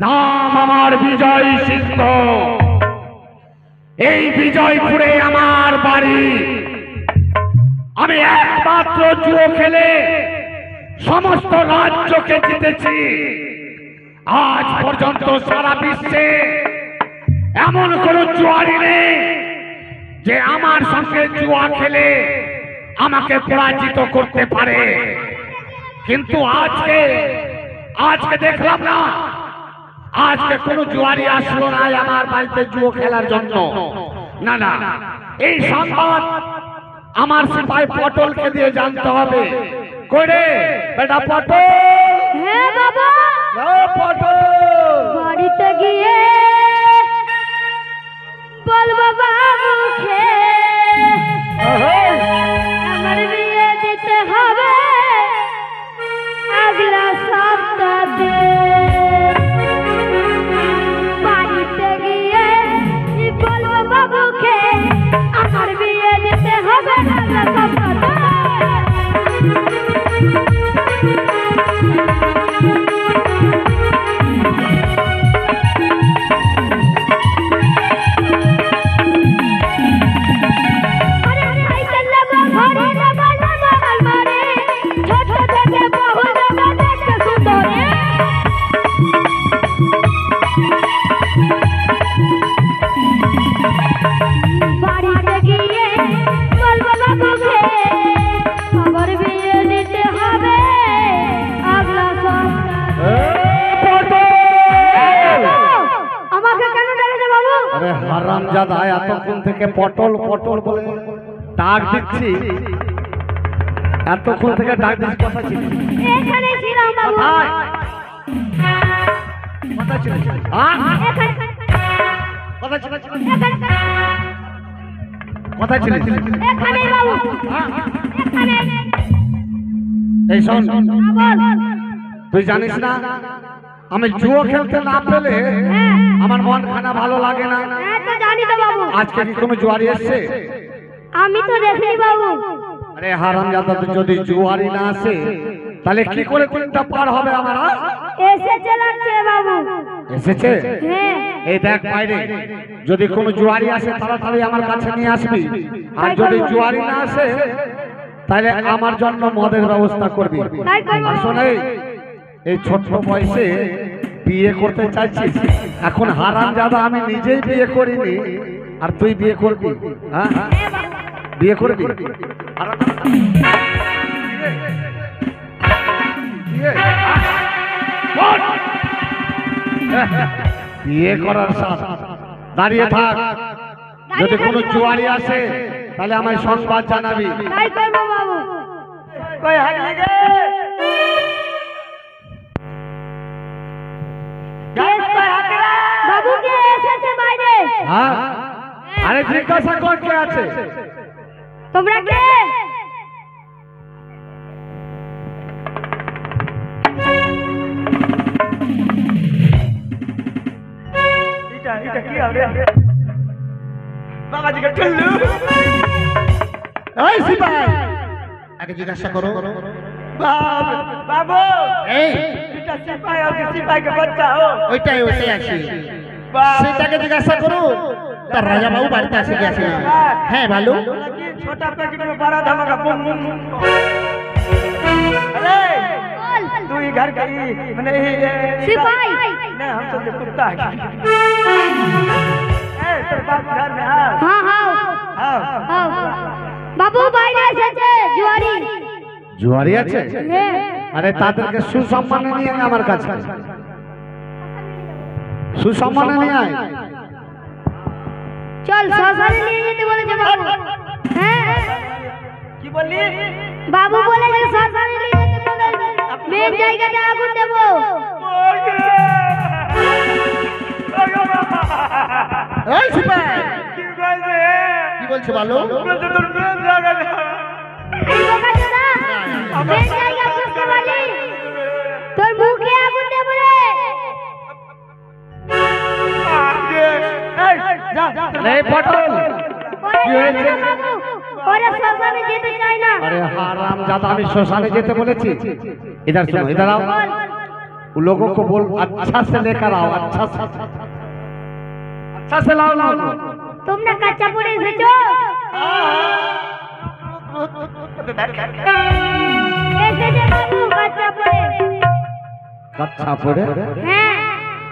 নাম আমার বিজয় সিংহ। এই বিজয়পুরে আমার বাড়ি। আমি একমাত্র জুয়ো খেলে সমস্ত রাজ্যকে জিতেছি। আজ পর্যন্ত সারা বিশ্বে এমন কোন জুয়ারি নেই যে আমার সঙ্গে জুয়া খেলে আমাকে পরাজিত করতে পারে। কিন্তু আজকে দেখলাম না, আজকে কোন জুয়ারি আসলো না আমার বাড়িতে জুয়ো খেলার জন্য। না না, এই সংবাদ আমার সিপাহি পটলকে দিয়ে জানতে হবে। করে বেটা পটল। হ্যাঁ বাবা। পটল বাড়িতে গিয়ে বল বাবা মুখে আমার বিয়ে দিতে হবে আগলা সপ্তাহে। বাড়িতে গিয়ে বল বাবা মুখে আমার বিয়ে দিতে হবে আগলা সপ্তাহে। হারামজাদা, এতক্ষণ থেকে পটল পটল বলে ডাক দিচ্ছি, এতক্ষণ থেকে ডাক দিচ্ছি। কথা ছিল এখানে ছিলাম বাবু। কথা ছিল কথা ছিল কথা ছিল এখানে বাবু। এখানে এই শোন, বল। তুই জানিস না আমি জুয়ো খেলতে না পেলে আমার মন খানা ভালো লাগে না। হ্যাঁ তো জানি তো বাবু। আজকে কি কোনো জুয়ারি এসছে? আমি তো দেখিনি বাবু। আরে হারামজাদা, যদি জুয়ারি না আসে তাহলে কি করে কোনটা পার হবে আমার? এসেছে লাগছে বাবু। এসেছে? হ্যাঁ। এই দেখ বাইরে, যদি কোনো জুয়ারি আসে তাড়াতাড়ি আমার কাছে নিয়ে আসবি। আর যদি জুয়ারি না আসে তাহলে আমার জন্য মদের ব্যবস্থা করবি। তাই করব। আর শোন, এই ছোট বয়সে বিয়ে করতে চাইছিস? এখন হারামজাদা আমি নিজেই বিয়ে করিনি আর তুই বিয়ে করবি? হ্যাঁ, বিয়ে করবি? বিয়ে করার সাথ দাঁড়িয়ে থাক। যদি কোনো জুয়ারি আসে তাহলে আমায় সংবাদ জানাবি। তাই করব বাবু। কই হাগলি গে? বাবু কে এসেছে বাইরে? হ্যাঁ, আরে জিজ্ঞাসা কর কে আছে। তোমরা কে? এটা কি হবে? বাবা জিজ্ঞাসা করলু। এই সিপাহি, আগে জিজ্ঞাসা করো। বাবু এই এটা সিপাহি হবে, সিপাহি বাচ্চা हो। ওইটাই আছে, সেটাকে জিজ্ঞাসা করো। তার রাজা বাবু বাড়িতে আসে গেছে? হ্যাঁ ভালো। छोटा पैकेट में बड़ा धमाका बम बम। अरे तू ही घर का ही मैंने सिपाही नहीं, हम सब कुत्ता है। ए तेरे बाप घर में आ। हाँ हाँ हाँ বাবু বাইরে এসেছে জুয়ারি। জুয়ারি আছে? হ্যাঁ। আরে তাদেরকে সুসম্মানে নিয়ে আয় আমার কাছে। সুসম্মানে নিয়ে আয়। চল শ্মশানে নিয়ে যেতে বলেছে বাবু। হ্যাঁ কি বললি? বাবু বলেছে শ্মশানে নিয়ে যেতে বলেছে। মেন জায়গাতে আগুন দেব। এই সিপাহি, কি বলছে? কি বলছে বলো? তোর প্রেম লাগা না। এই বোকাচোদা, মেন জায়গা বুঝতে পারলি? তোর মুখে আগুন দেব রে। এই যা যা। এই পটল, কি হয়েছে? ওরে শ্মশানে যেতে চাই না। अरे हराम ज्यादा আমি শ্মশানে যেতে বলেছি इधर सुनो इधर आओ उन लोगों को बोल अच्छा से लेकर आओ अच्छा से लाओ ना তোমরা কাঁচা পড়ে এসেছো? এসেছে বাবু কাঁচা পড়ে। कच्चा पोड़े হ্যাঁ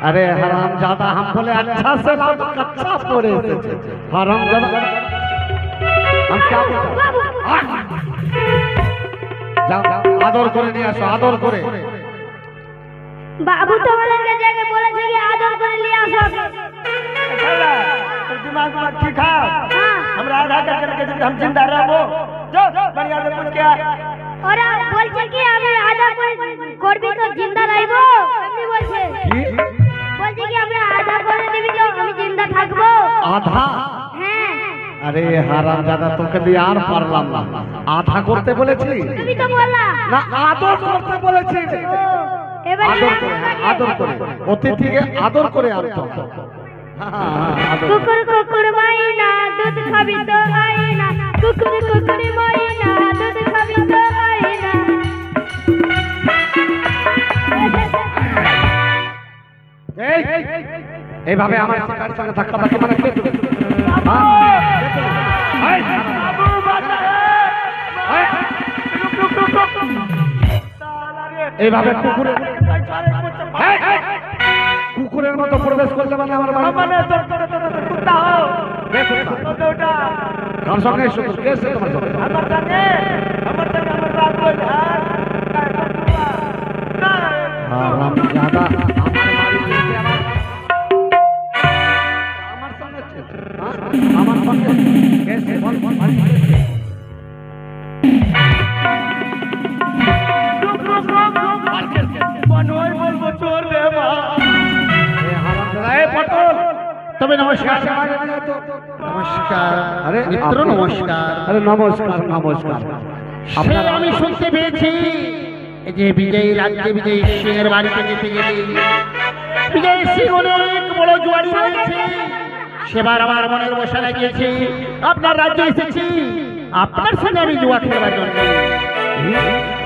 अरे हराम ज्यादा हम बोले अच्छा से लाओ तो कच्चा पोड़े हराम ज्यादा हम क्या बोलते বাবু যাও আদর করে নিয়ে আসো আদর করে বাবু তোমাদেরকে জায়গা বলেছে কি আদর করে নিয়ে আসো। दिमाग में ठीक है হ্যাঁ हमरा आधा करके हम जिंदा रहबो जो बढ़िया से पूछ के ওরা বলছে কি আমি আদর করবি তো জিন্দা রইবো এমনি বলছে। কি বলছে কি আমরা আদর করে দিবি তো আমি জিন্দা থাকবো। আধা হ্যাঁ अरे हराम ज्यादा তোকে দিয়ে আর পারলাম না আধা করতে বলেছি তুমি তো বললা না আদর করতে বলেছি ও এবার আদর করে আদর করে অতিথিকে আদর করে আনতে হবে। আদর করে। কুকুর কুকুর মাইনা দুধ খাবি তো আইনা কুকুর কুকুর মাইনা দুধ খাবি তো আইনা। এই এইভাবে আমার শিকারের সঙ্গে ধাক্কা ধাক্কা মানে কে দেবে? হ্যাঁ? बाबू बात এই, এইভাবে কুকুরের এই, কুকুরের মতো প্রবেশ করলে মানে আমার বাড়ি हमने तो कुत्ता हो কে কুত্তা? तो उठा কার সঙ্গে এসো তো? কে এসে তোমার সঙ্গে? हमर संगे हमर बात बोल यार হারাম জাদা আমার বাড়ি থেকে আমার সঙ্গে ছিল। হ্যাঁ? আমার সঙ্গে কে এসে? বল বল বল। बनोई बोल चोर रे बा ए हाराम दादा ए पटल তবে নমস্কার নমস্কার আরে মিত্র নমস্কার। আরে নমস্কার নমস্কার সে আমি শুনতে পেয়েছি এই যে বিজয়ী রাজ্যে বিজয়ী সিং এর বাড়িতে যেতে গেলে বিজয়ী সিং অনেক বড় জুয়ারি রয়েছে। সেবার আমার মনের বসা লাগিয়েছে আপনার রাজ্যে এসেছি আপনার সঙ্গে আমি জুয়া খেলবার জন্য।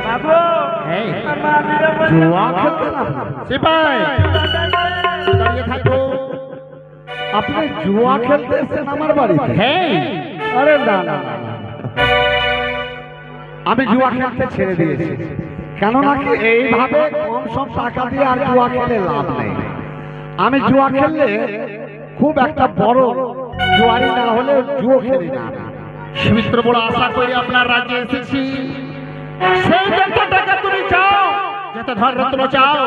बाबू হ্যাঁ জুয়া খেলতে না সিপাই দাঁড়িয়ে থাকো। আপনি জুয়া খেলতে এসেছেন আমার বাড়িতে? হ্যাঁ আরে না না না, না। আমি জুয়া খেলতে ছেড়ে দিয়েছি কেননা কি এইভাবে কম সম টাকা দিয়ে আর জুয়া খেলে লাভ নেই। আমি জুয়া খেললে খুব একটা বড় জুয়ারি না হলে জুয়ো খেলি না আমি। সুমিত্র বড় আশা করে আপনার রাজ্যে এসেছি সেই যত টাকা তুমি চাও যত ধন রত্ন চাও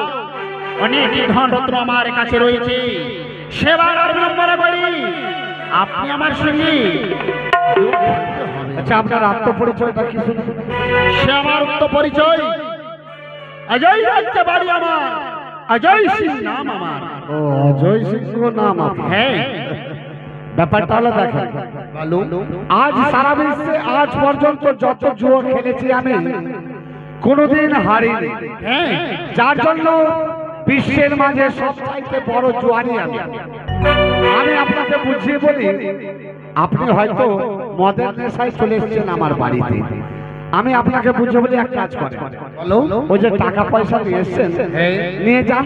অনেক ধন রত্ন আমার কাছে রয়েছে। সেবার আর বিড়ম্বনা করি আপনি আমার সঙ্গে আচ্ছা আপনার আত্মপরিচয়টা কি শুনুন? সে আমার উত্তর পরিচয় অজয় রাজ্যে বাড়ি আমার অজয় সিং নাম আমার। ও অজয় সিংহ নাম আপনার। হ্যাঁ ব্যাপারটা হলো দেখেন আজ সারা বিশ্বে আজ পর্যন্ত যত জুয়া খেলেছি আমি কোনোদিন হারিনি। হ্যাঁ যার জন্য বিশ্বের মাঝে সবচাইতে বড় জুয়ারি আমি। আমি আপনাকে বুঝিয়ে বলি আপনি হয়তো মদের নেশায় চলে এসেছেন আমার বাড়িতে। আমি আপনাকে বুঝিয়ে বলি এক কাজ করেন ওই যে টাকা পয়সা নিয়ে এসেছেন নিয়ে যান,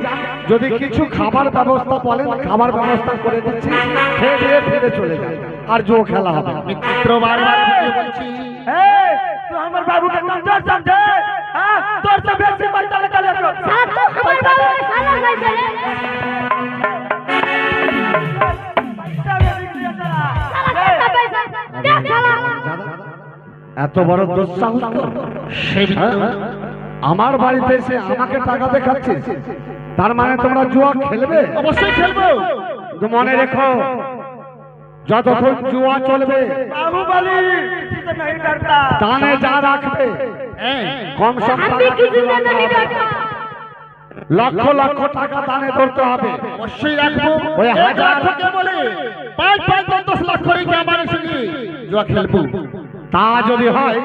যদি কিছু খাবার ব্যবস্থা বলেন খাবার ব্যবস্থা করে দিচ্ছি, খেয়ে দিয়ে ফিরে চলে যান আর জুয়া খেলা হবে। মিত্র বারবার বুঝিয়ে বলছি ए तू हमर बाबू के कमजोर समझे हां तोर से बेसी मत चले चले साला तो हमार बाबू साला नहीं चले साला पैसा दे साला। এত বড় দুঃসাহস তোর? সেই হ্যাঁ? আমার বাড়িতে এসে আমাকে টাকা দেখাচ্ছিস, তার মানে তোমরা জুয়া খেলবে? অবশ্যই খেলবো। কিন্তু মনে রেখো যতক্ষণ জুয়া চলবে बाहुबली किसी से नहीं डरता কানে যা রাখবে হ্যাঁ কম সম আমি টাকা কিছু না তো নিতে লক্ষ লক্ষ টাকা দানে ধরতে হবে। অবশ্যই রাখবো। ওই এক হাজার- লাখ থেকে বলে 5-10 লাখ করে কি আমার সঙ্গে জুয়া খেলবো। তা যদি হয়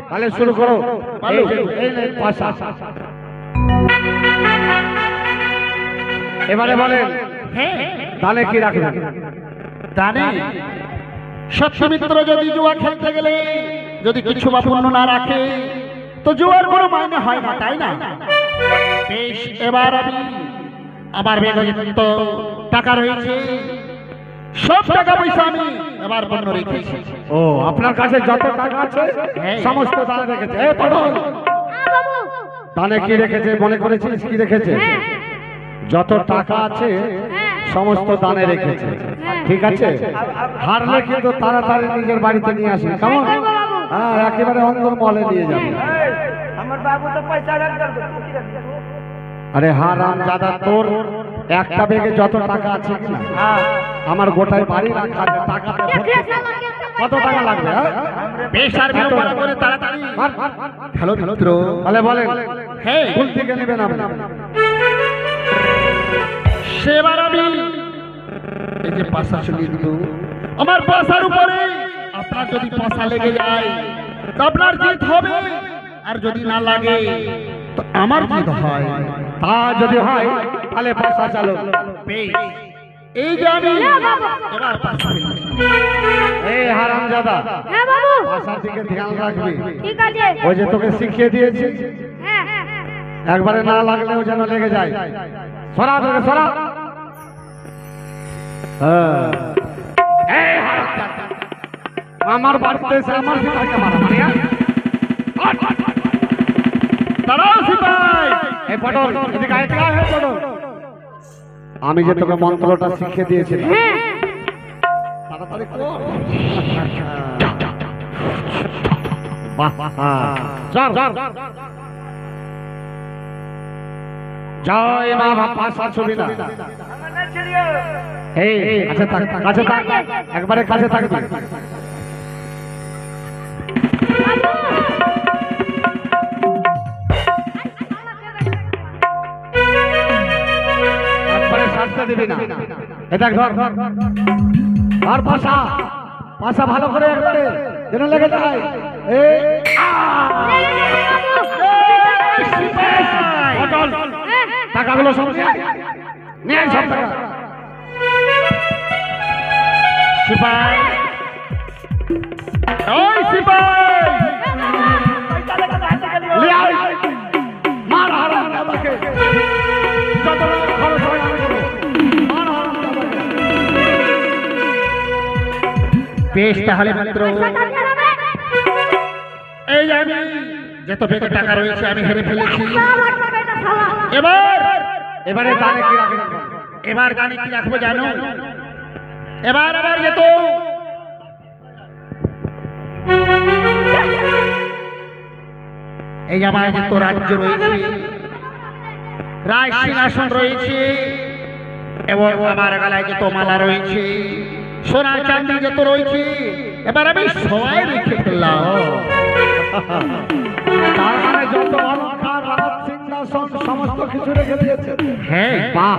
তাহলে শুরু করো। এই যে, এই নে পয়সা। এবারে বলেন হ্যাঁ তাহলে কি রাখবেন? জানে সত্যমিত্র যদি জুয়া খেলতে গেলে যদি কিছু বা পুণ্য না রাখে তো জুয়ার কোনো মাইনে হয় না, তাই না? বেশ, এবার আমি আমার বেগে তো টাকা রয়েছে, সব টাকা পয়সা আমি এবার পণ্য রেখেছি। ও আপনার কাছে যত টাকা আছে সমস্ত দানে রেখেছে। এই পটল, হ্যাঁ বাবু। দানে কি রেখেছে মনে করেছিস? কি রেখেছে? হ্যাঁ যত টাকা আছে সমস্ত দানে রেখেছে। ঠিক আছে, হারলে কিন্তু তাড়াতাড়ি নিজের বাড়িতে নিয়ে আসবে। কেমন? হ্যাঁ, একেবারে অন্দর মহলে নিয়ে যাবে। আমার বাবু তো পয়সা রাখবে। আরে হারাম দাদা, তোর একটা ব্যাগে যত টাকা আছে কিনা আমার গোটায় বাড়ি রাখা টাকা কত টাকা লাগবে? বেশ, আর বিলম্ব করে তাড়াতাড়ি। হ্যালো মিত্র, তাহলে বলেন হ্যাঁ ফুল থেকে নেবেন আপনি? সেবার আমি এই যে পাশা চলিয়ে দিল, আমার পাশার উপরে আপনার যদি পাশা লেগে যায় তো আপনার জিত হবে, আর যদি না লাগে তো আমার জিত হয়। তা যদি হয় তাহলে পয়সা চালু। বেশ, এই যে আমি এবার পাশা ফেলছি। এই হারাম দাদা, হ্যাঁ বাবু। পয়সার দিকে ধ্যান রাখবি। ঠিক আছে। ওই যে তোকে শিখিয়ে দিয়েছি, হ্যাঁ একবারে না লাগলেও যেন লেগে যায়। সরা তোকে সরা। হ্যাঁ। এই হারাম দাদা, আমার বাড়িতে এসে আমার পিতাকে মারামারি, হ্যাঁ? দাঁড়াও সিপাই। এই পটল, এদিকে আয়, এদিকে আয়, হে পটল। আমি যে তোকে মন্ত্রটা শিখিয়ে দিয়েছিলাম, হ্যাঁ তাড়াতাড়ি কর। বাহ, চল, চল। জয় মা বাপা শাশুড়ি না। এই কাছে থাক, কাছে থাক, একবারে কাছে থাকবি। একবারে সাজতে দিবি না। এ দেখ, ধর ধর ধর পাশা, পাশা ভালো করে একবারে যেন লেগে যায়। এই পটল, টাকাগুলো সব নিয়ে আয়, সব টাকা। সিপাই, ওই সিপাই, নিয়ে আয়। মার হারাম দাদাকে, যত টাকা খরচ হয় আমি দেবো। মার হারাম দাদাকে। বেশ, তাহলে মিত্র এই যে আমি যত বেগে টাকা রয়েছে আমি হেরে ফেলেছি। এবারে দানে কি রাখবেন? এবার গানে কি রাখবো জানো? এবার আবার যেত এই আমার যত রাজ্য রয়েছে, রাজ সিংহাসন রয়েছে, এবং আমার গলায় যত মালা রয়েছে, সোনা চাঁদি যত রয়েছে, এবার আমি সবাই রেখে ফেললাম। তার মানে যত অলংকার, রাজ সিংহাসন সমস্ত কিছু রেখে দিয়েছে। হ্যাঁ, বাহ,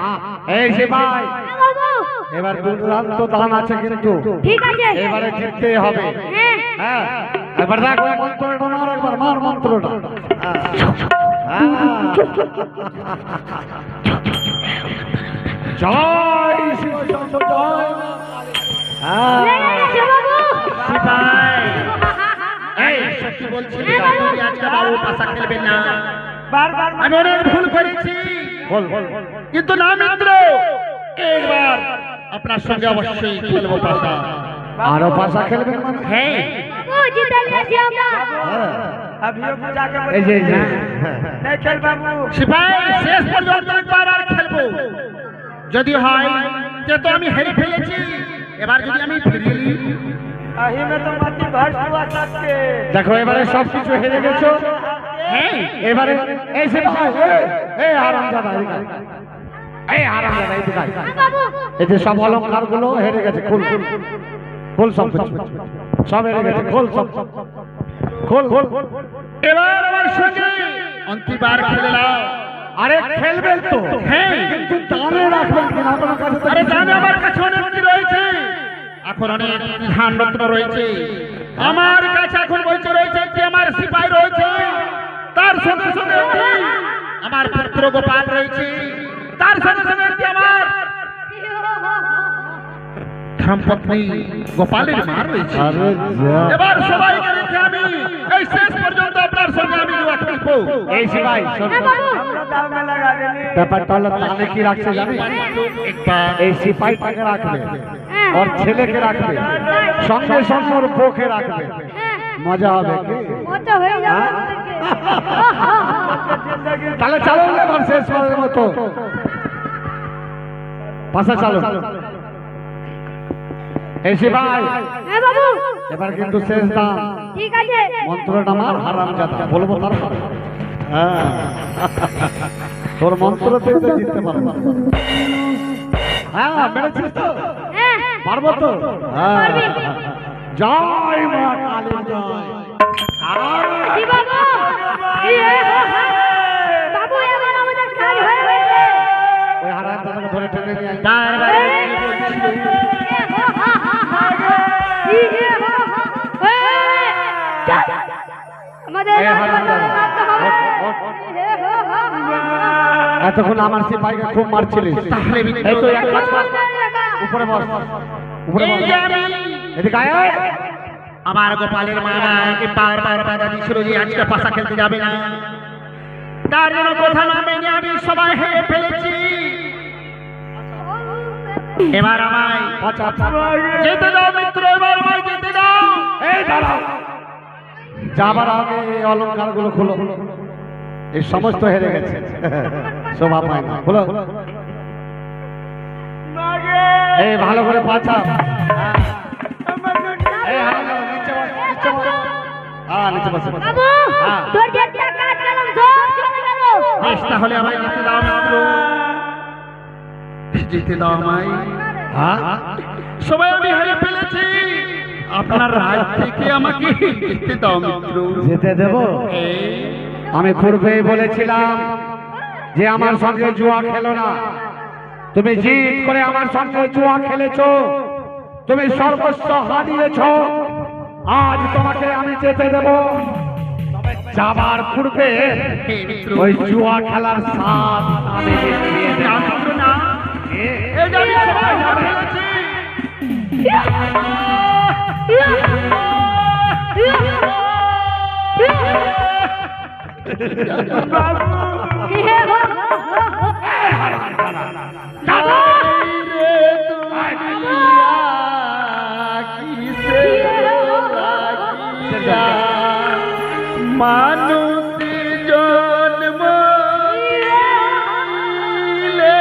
এই যে ভাই, বাবু। এবার দুর্দান্ত দান আছে কিন্তু ঠিক আছে। এবারে জিততে হবে। হ্যাঁ হ্যাঁ, এবার দেখ ওই মন্ত্রটা মার, একবার মার মন্ত্রটা। হ্যাঁ। জয় শ্রীকৃষ্ণ, জয় মা কালী। হ্যাঁ। লেগে গেছে বাবু। সিপাই, এই সত্যি বলছি তুমি আজকে বাবু পাশা খেলবেন না। বারবার আমি অনেক ভুল করেছি, বল বল বল। কিন্তু না মিত্র, একবার আপনার সঙ্গে অবশ্যই খেলবো পাশা। আরো পাশা খেলবেন মানে? হ্যাঁ, বাবু জিতে নিয়েছি আমরা। হ্যাঁ। अभियोग में जाके এই যে এই যে। नहीं खेल बाबू সিপাই শেষ পর্যন্ত একবার আর খেলবো, যদি হয় যে তো আমি হেরে ফেলেছি, এবার যদি আমি ফিরিয়ে নিই। अही में तो मती भर हुआ सबके দেখো এবারে সব কিছু হেরে গেছো। হ্যাঁ, এবারে এই যে ভাই, এই হারাম দাদা, এই হারাম দাদা, এই দিকে আয়। বাবু এই যে সব অলংকার গুলো হেরে গেছে, খুল খুল খুল, সব কিছু সব হেরে গেছে, খোল সব, খোল খোল। এবার আমার সঙ্গে অন্তিমবার খেললাম। আরে খেলবেন তো, হ্যাঁ, কিন্তু দানে রাখবেন কিনা আপনার কাছে তো আরে কিছু জানে নেই। আমার কাছে অনেক কি রয়েছে, এখন অনেক ধান রত্ন রয়েছে আমার কাছে, এখন বলছে রয়েছে একটি আমার সিপাই রয়েছে, তার সঙ্গে সঙ্গে একটি আমার পুত্র গোপাল রয়েছে, তার সঙ্গে সঙ্গে একটি আমার সম্পত্তি গোপালের মা রয়েছে। আরে যা। এবার সবাইকে রেখে আমি এই শেষ পর্যন্ত আপনার সঙ্গে আমি জুয়া খেলবো। এই সিপাই শোন, হ্যাঁ শোন। বাবু আমরা দাম में लगा देली ব্যাপারটা হলো তাহলে কি রাখছে জানি, একবার এই সিপাইটাকে রাখবে হ্যাঁ ওর ছেলেকে রাখবে সঙ্গে সঙ্গে ওর বউকে রাখবে, হ্যাঁ মজা হবে কি? মজা হয়ে যাবে আমাদেরকে। তাহলে চালো এবার শেষ করার মতো পাশা চালো। এই সিপাই হ্যাঁ বাবু এবার কিন্তু শেষ দাম, ঠিক আছে মন্ত্রটা আমার হারামজাদা বলবো তার হ্যাঁ তোর মন্ত্রতে তো জিততে পারবো। হ্যাঁ মেরেছিস তো, হ্যাঁ পারবো তো। হ্যাঁ জয় মা কালী জয়। কি বাবু ইয়ে, বাবু এবার আমাদের কাজ হয়ে গেছে। ওই হারামজাদাকে ধরে টেনে নিয়ে আয়। তার বারে আমাদের এই হারামজাদা, ওঠ, ওঠ, ওঠ। এতক্ষণ আমার সিপাইকে খুব মারছিলিস, তাহলে এই তো এক কাজ কর, উপরে বস, উপরে বস। এই যে আমি এদিকে আয়, আয়। আমার গোপালের মা আমাকে বারবার বাধা দিয়েছিল যে আজকে পাশা খেলতে যাবে না, তার জন্য কথা না মেনে আমি সবাই হেরে ফেলেছি। এবার আমায় আচ্ছা, আচ্ছা। যেতে দাও মিত্র, এবার আমায় যেতে দাও। এই দাঁড়াও, যাবার আগে এই অলঙ্কারগুলো খুলো, এই সমস্ত হেরে গেছে, শোভা পায় না, খুলো। এই ভালো করে পাছা, এই হারামজাদা, নিচে বস, নিচে বস। হ্যাঁ নিচে বস, বস। বাবু হ্যাঁ। তোর যেটা কাজ গেলাম সব চলে গেল। বেশ, তাহলে আমায় যেতে দাও মিত্র, যেতে দাও আমায়। হ্যাঁ সবাই আমি হেরে ফেলেছি, আপনার রাজ থেকে আমাকে যেতে দাও মিত্র। যেতে দেবো? আমি পূর্বেই বলেছিলাম যে আমার সঙ্গে জুয়া খেলো না, তুমি জিদ করে আমার সঙ্গে জুয়া খেলেছো, তুমি সর্বস্ব হারিয়েছো, আজ তোমাকে আমি যেতে দেব। তবে যাবার পূর্বে হে মিত্র, ওই জুয়া খেলার স্বাদ আমি দেখিয়ে না দেব। মিত্র না, এই যে আমি সবাই হেরে ফেলেছি। মানুষের জন্ম দিলে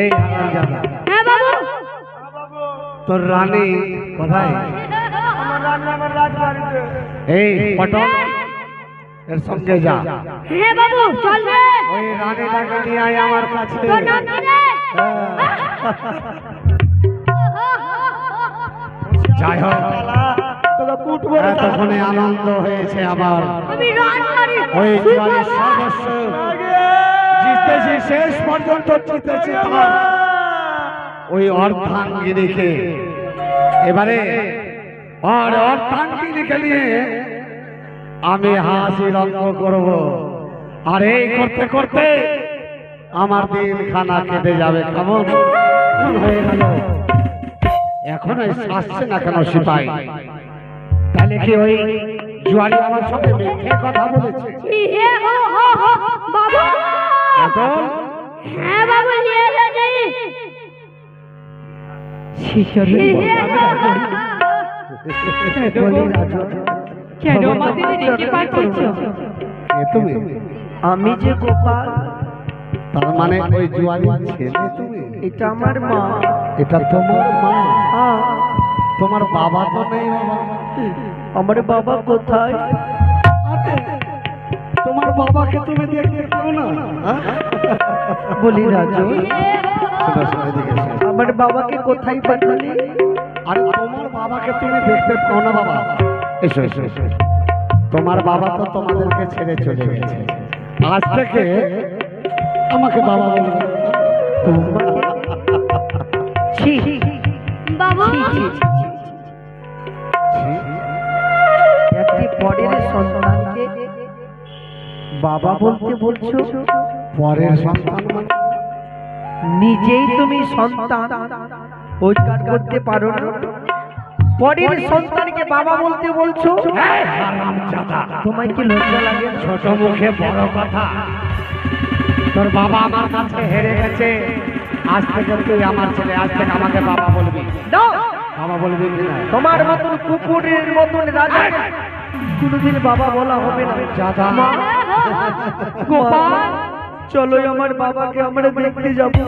এই হারামজাদা, হ্যাঁ বাবু। তোর রানী কোথায়? আমার রান্না আমার রাজবাড়িতে। এই পটল, এর সঙ্গে যা। হ্যাঁ বাবু, চল রে। ওই রানীটাকে নিয়ে আয় আমার কাছে। তোর নাম কি রে? যাই হোক, তোকে কুটবো রে। এতক্ষণে আনন্দ হয়েছে আমার। আমি রাজবাড়ি ওই জোয়ারের সর্বস্ব জিতেছি, শেষ পর্যন্ত জিতেছি তোমার ওই অর্ধাঙ্গিনীকে। এবারে আর অর্ধাঙ্গিনীকে নিয়ে আমি হাসি রঙ্গ করব। আর এই করতে করতে আমার দিন খানা কেটে যাবে। কেমন হয়ে গেল? এখন আসছে না কেন সিপাই? তাহলে কি ওই জুয়ারি আমার সঙ্গে মিথ্যে কথা বলেছে? ইয়ে হো হো হো বাবু। এখন হ্যাঁ বাবু, নিয়ে এসেছি। কেন আমাদের ডেকে পাঠিয়েছ? এ তুমি? আমি যে গোপাল, তার মানে ওই জুয়ারি ছেলে তুমি? এটা আমার মা। এটা তোমার মা? হ্যাঁ, তোমার বাবা তো নেই বাবা? আমার বাবা কোথায়? আরে, তোমার বাবাকে তুমি দেখতে পাও না? হ্যাঁ? বলি রাজু, শোনো, শোনো, এদিকে এসো। আমার বাবাকে কোথায় পাঠালি? আরে তোমার বাবাকে তুমি দেখতে পাও না বাবা? এসো এসো এসো। তোমার বাবা তো তোমাদেরকে ছেড়ে চলে গেছে। আজ থেকে আমাকে বাবা বলবে। ছি, বাবু, একটি পরের সন্তানকে বাবা বলতে বলছো? পরের সন্তান মানে? নিজেই তুমি সন্তান রোজগার করতে পারো না, পরের সন্তানকে বাবা বলতে বলছো? এই হারামজাদা, তোমায় কি লজ্জা লাগে? ছোট মুখে বড় কথা। তোর বাবা আমার কাছে হেরে গেছে, আজ থেকে তুই আমার ছেলে, আজ থেকে আমাকে বাবা বলবি। না, বাবা বলবি কি না? তোমার মতন কুকুরের মতন রাজা কোনোদিন বাবা বলা হবে না। জাদা, মা, গোপাল, চলো আমার বাবাকে আমরা দেখতে যাবো।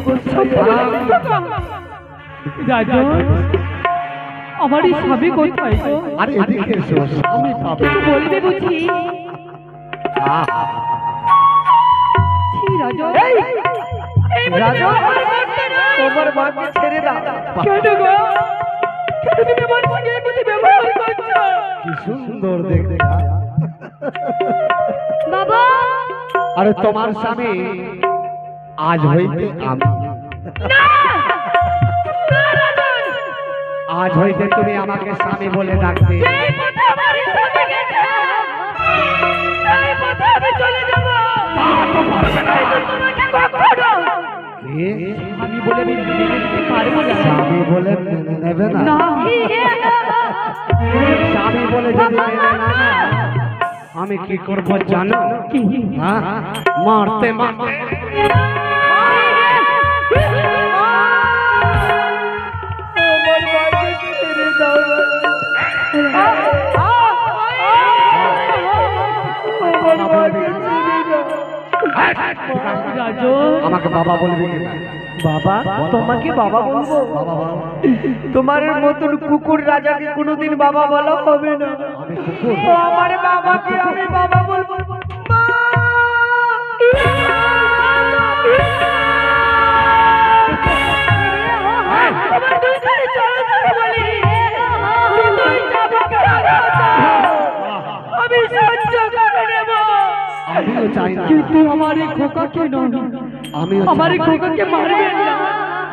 রাজন, আমার এই স্বামী কোথায় গো? আরে এদিকে এসো, স্বামী পাবে। কিছু বলবে বুঝি? আহ, ছি, রাজন, রাজা, তোমার মাকে ছেড়ে দাও। কেন গো? কেন তুমি আমার সঙ্গে এই প্রতি ব্যবহার করছো? কি সুন্দর দেখতে না? বাবা, আরে তোমার স্বামী আজ হইতে আমি। আজ হইতে তুমি আমাকে স্বামী বলে ডাকবে। এই পথে আমার স্বামী গেছে, এই পথে আমি চলে যাবো। তোমাকে কখনো কি? আমি বলে আমি মেনে নিতে পারবো না। স্বামী বলে মেনে নেবে না? না, স্বামী বলে যদি মেনে না নেয়, আমি কি করবো জানো? কি? হ্যাঁ? মারতে মারতে আমার মাকে ছেড়ে দাও। আমার মাকে ছেড়ে দাও। রাজন, আমাকে বাবা বলবি কি না? বাবা, তোমাকে বাবা বলবো? বাবা বল। তোমার মতন কুকুর রাজাকে কোনোদিন বাবা বলা হবে না। আমি কুকুর? ও আমার বাবাকে আমি বাবা বলবো। মা! আমার দুই ধারে চলো চলো বলি। তুই যাবো কেন? আমি সহ্য করে নেব। আমিও চাই না। কিন্তু আমার এই খোকাকে নয়, আমিও আমার এই চাই- খোকাকে মারবেন না।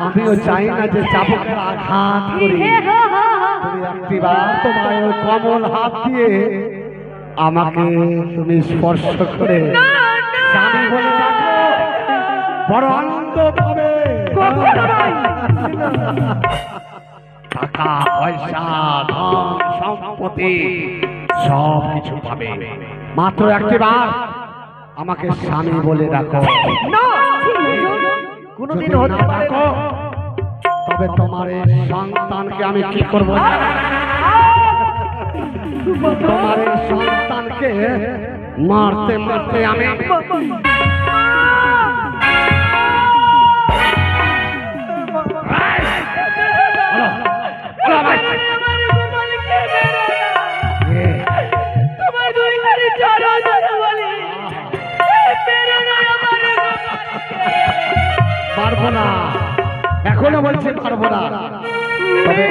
আমিও চাই না যে চাবুকের আঘাত করি। তুমি একটিবার তোমার ওই কমল হাত দিয়ে আমাকে তুমি স্পর্শ করে স্বামী বলে ডাকো, বড় আনন্দ পাবে। কখনো নয়। টাকা পয়সা ধন সম্পত্তি সব কিছু পাবে, মাত্র একটিবার আমাকে স্বামী বলে ডাকো। না, যদি কোনোদিন হতে না পারে ডাকো, না। তবে তোমার এই সন্তানকে আমি কি করবো? তোমার এই সন্তানকে মারতে মারতে আমি তোমার দুই গাড়ি চড়া বলি পারবো না, এখনো বলছি পারবো না। তবে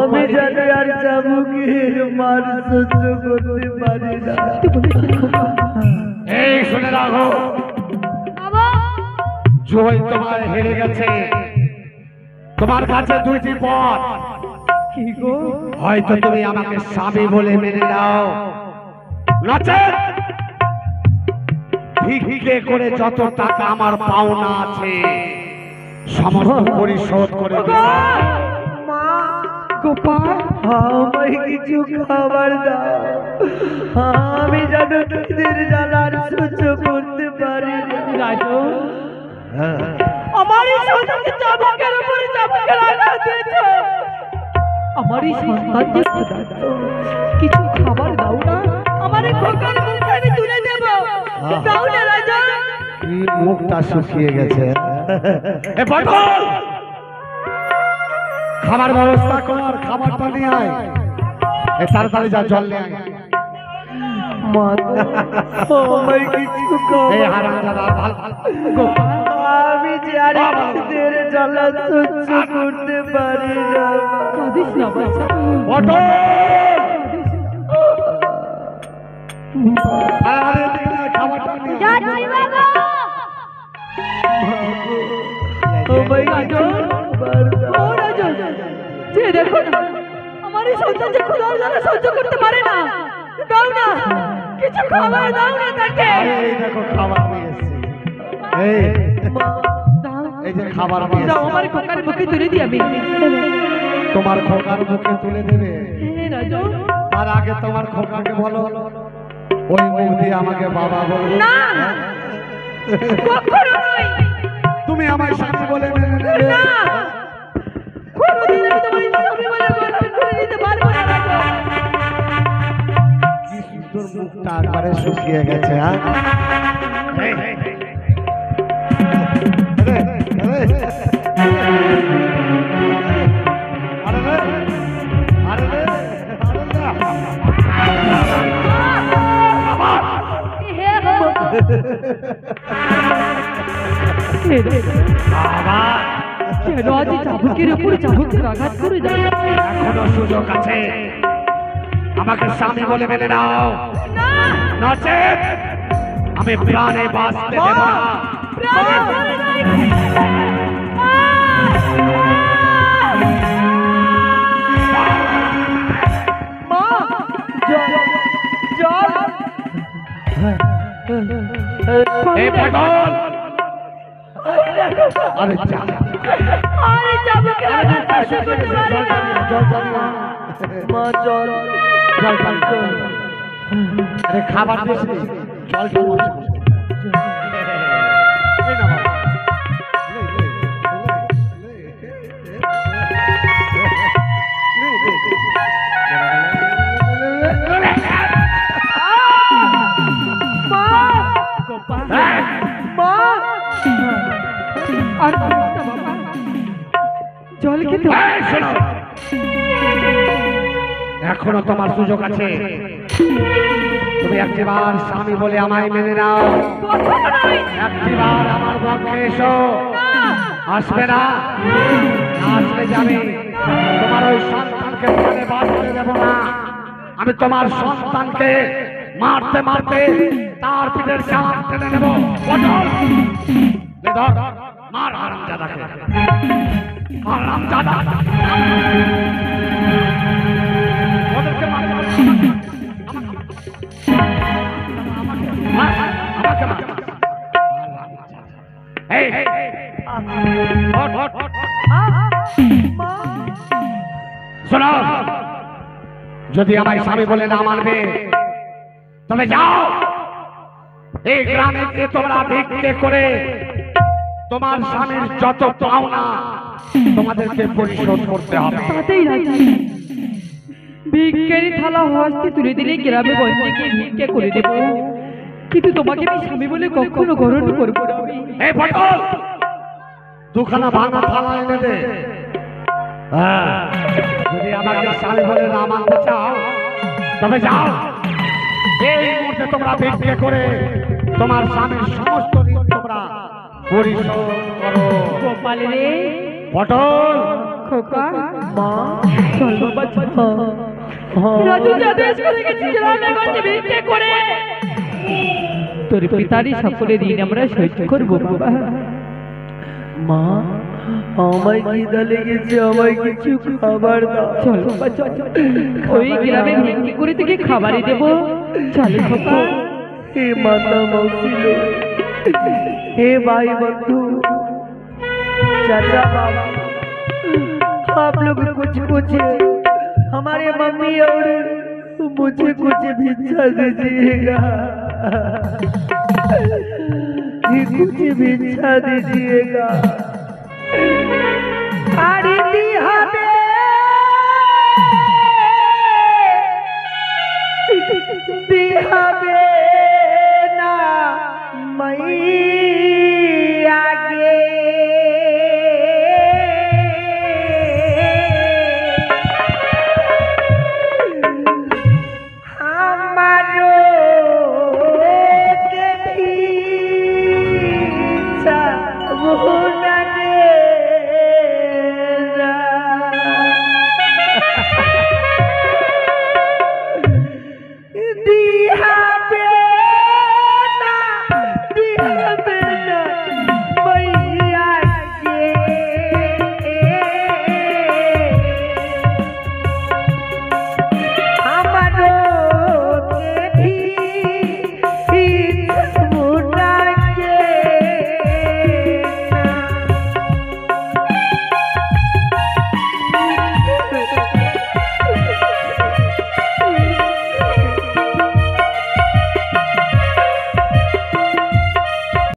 আমি জানি আর যাবো কি মার সহ্য করতে পারি না। এই শুনে রাখো, বাবা জয় তোমার হেরে গেছে। তোমার কাছে দুইটি পথ, কি গো? হয়তো তুমি আমাকে স্বামী বলে মেনে নাও, নচেৎ ভিক্ষে করে যত টাকা আমার পাওনা আছে সমস্ত পরিশোধ করে দেব। মা গোপাল আমায় কিছু খাবার দাও, আমি যেন খিদের জ্বালার সহ্য করতে পারি না। রাজু, আমার এই সন্তানকে চাবুকের উপরে চাবুকের আঘাত দিয়েছে। আমার এই সন্তানকে কিছু খাবার দাও না, আমার এই খোকার মুখে আমি তুলে দেব। দাও না রাজা। মুখটা শুকিয়ে গেছে। এ পটল, খাবার ব্যবস্থা কর, খাবারটা নিয়ে আয়। এ তাড়াতাড়ি যা, জল নিয়ে আয়। মা আমায় কিছু এই খাবার, হারামজাদা, আমি যে আর খিদের জ্বালা সহ্য করতে পারি না। কাঁদিস না বাচ্চা। পটল, আরে এদিকে আয়, খাবারটা নিয়ে আয়। যাচ্ছি বাবা। আমায় কিছু খাবার দাও। যে দেখো না, আমার এই সন্তান যে ক্ষুধার জ্বালা সহ্য করতে পারে না। দাও না, কিছু খাবার দাও না তাকে। আরে এই দেখো খাবার নিয়ে এসেছি। এই যে খাবার নিয়ে দাও, এসেছি। আমার খোকার মুখে তুলে দিই আমি। তোমার খোকার মুখে তুলে দেবে। হে রাজু, তার আগে তোমার খোকাকে বলো, ওই মুখ দিয়ে আমাকে বাবা বলবো। না, কখনো নয়। তুমি আমায় স্বামী বলে মেনে নেবে। না, কোনোদিন আমি তোমার স্বামী বলে গর্ব করে নিতে পারবো না রাজু। কি সুন্দর মুখটা একবারে শুকিয়ে গেছে। হ্যাঁ, হে বাবা। কেন আজ এই চাবুকের উপরে চাবুকের আঘাত করে যায়? এখনো সুযোগ আছে, আমাকে স্বামী বলে মেনে নাও, নচেৎ আমি প্রাণে বাঁচতে দেব না। মা, জল, জল। এ পটল, আরে যা, আরে চাবুকের আঘাত সহ্য করতে পারি না। মা, জল, জল পান কর। আরে খাবার দিস নি, জল খাওয়া। এই না বাবা, লে, লে, লে, লে, লে, লে, লে। মা, গোপাল, মা, আর বলিস না বাবা, জল খেতে হবে। এই শোনো, এখনো তোমার সুযোগ আছে, তুমি একটিবার স্বামী বলে আমায় মেনে নাও। একটিবার আমার পক্ষে এসো। আসবে না, আসলে যাবে। তোমার ওই সন্তানকে প্রাণে বাঁচতে দেব না। আমি তোমার সন্তানকে মারতে মারতে তার পিঠের চাপ টেনে নেব। পটল, লে ধর, মার হারামজাদাকে, হারামজাদা। ওদেরকে মার, আমাকে মার। এই, ওঠ, ওঠ, ওঠ। শোনো, যদি আমায় স্বামী বলে না মানবে তবে যাও, এই গ্রামে গিয়ে তোমরা ভিক্ষে করে তোমার স্বামীর যত পাওনা তোমাদেরকে পরিশোধ করতে হবে। তাতেই রাজি। ভিক্ষের থালা হস্তে তুলে দিলে গ্রামে বন্ধুকে ভিক্ষে করে দেব, কিন্তু তোমাকে আমি স্বামী বলে কখনো গ্রহণ করবো না। এই পটল, দুখানা ভাঙা থালা এনে দে। হ্যাঁ, যদি আমাকে স্বামী বলে না মানতে চাও তবে যাও, এই মুহূর্তে তোমরা ভিক্ষে করে তোমার স্বামীর সমস্ত ঋণ তোমরা পরিশোধ করো। গোপাল রে, পটল, খোকা, মা, চল বাবা চল। রাজু যা দেশ করে গেছি গ্রামে গঞ্জে ভিক্ষে করে, তোর পিতারই সকলে ঋণ আমরা শোধ করবো বাবা। মা, আমায় খিদা লেগেছে, আমায় কিছু খাবার দাও। চল বাবা চল, ওই গ্রামে ভিক্ষে করে থেকে খাবারই দেবো। চল খোকা। हे माता मौसी लोग, हे भाई बंधु, चाचा बाबा, आप लोग कुछ हमारे मम्मी और मुझे कुछ भिक्षा दीजिएगा, कुछ भिक्षा दीजिएगा। अरे दिहाबे